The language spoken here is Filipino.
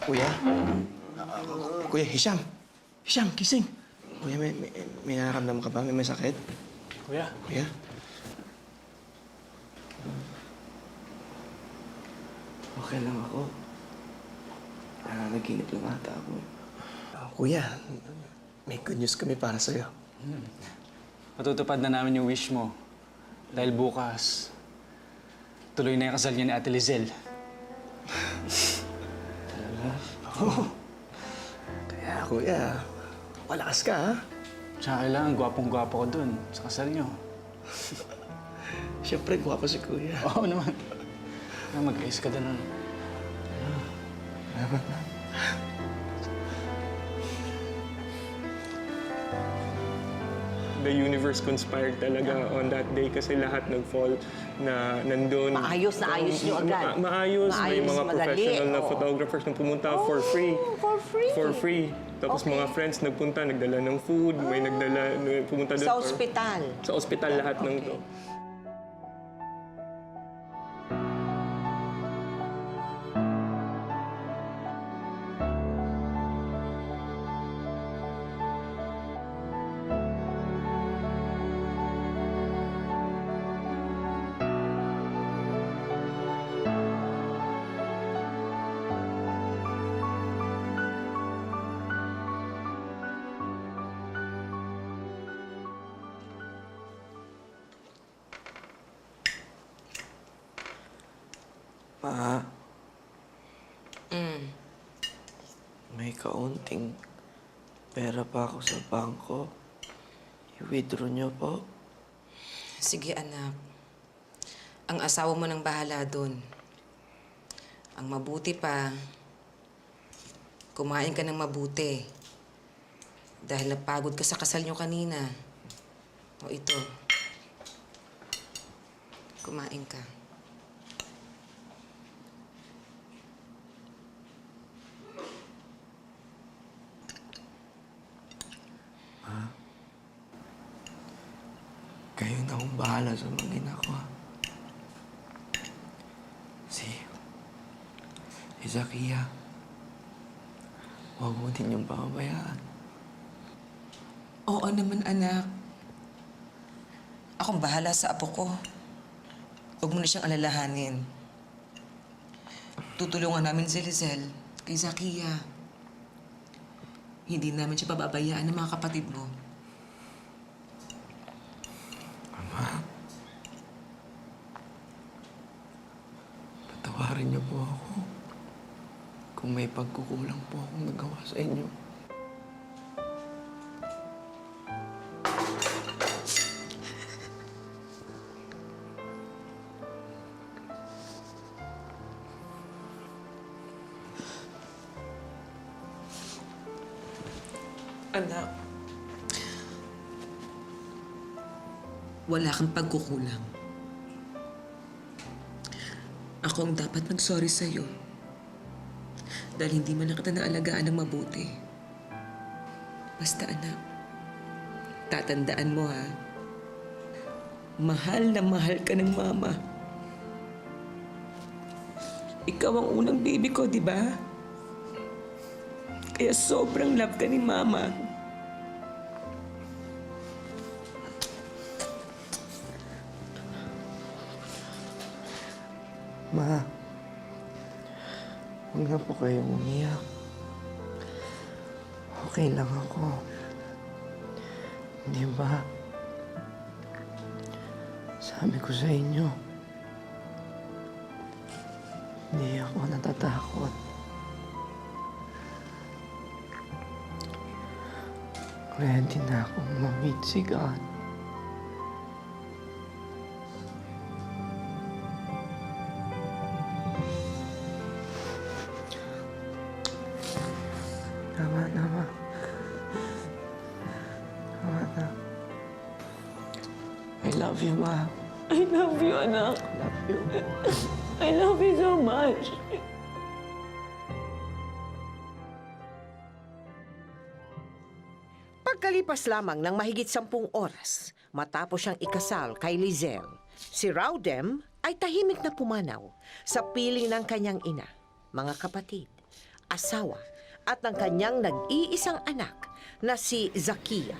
Kuya? Kuya, Hisham! Hisham, gising! Kuya, may nararamdaman ka ba? May sakit? Kuya. Kuya? Okay lang ako. Nanaginip lang ata ako. Kuya, may good news kami para sa'yo. Matutupad na namin yung wish mo. Dahil bukas, tuloy na yung kasal niya ni Ate Lizelle. Oo. Kaya, kuya, malakas ka, ha? Tsaka kailangan, gwapong-gwapo ko dun sa kasal niyo. Siyempre, gwapo si kuya. Oo naman. Mag-ayos ka dun. Salamat na. The universe conspired talaga on that day kasi lahat nag-fall na nandun. Maayos na ayos nyo agad. Maayos. May Maayos, mga madali. professional na Oo. photographers na pumunta for free. For free? For free. Tapos Okay. mga friends nagpunta, nagdala ng food, may pumunta doon. Sa ospital. Sa ospital lahat ng to. Ma. May kaunting pera pa ako sa bangko. I-withdraw niyo po. Sige, anak. Ang asawa mo nang bahala doon. Ang mabuti pa, kumain ka ng mabuti. Dahil napagod ka sa kasal niyo kanina. O ito. Kumain ka. Kayo na akong bahala sa mga ina ko, ha? Si Zakia. Huwag mo din yung pamabayaan. Oo naman, anak. Akong bahala sa apo ko. Huwag mo na siyang alalahanin. Tutulungan namin si Lizelle kay Zakia. Hindi namin siya pababayaan ng mga kapatid mo. Ama. Patawarin niyo po ako kung may pagkukulang po akong nagawa sa inyo. Anak, wala kang pagkukulang. Ako ang dapat mag-sorry sa'yo. Dahil hindi man lang kita naalagaan ng mabuti. Basta anak, tatandaan mo ha, mahal na mahal ka ng mama. Ikaw ang unang baby ko, di ba? Kaya sobrang love ka ni mama. Ma, huwag na po kayong umiyak. Okay lang ako. Di ba? Sabi ko sa inyo, hindi ako natatakot. Ready na akong ma-meet si God. Tama na, Ma. Tama na. I love you, Ma. I love you, anak. I love you. I love you so much. Pagkalipas lamang ng mahigit 10 oras, matapos siyang ikasal kay Lizelle, si Rowdem ay tahimik na pumanaw sa piling ng kanyang ina, mga kapatid, asawa at ng kanyang nag-iisang anak na si Zakia.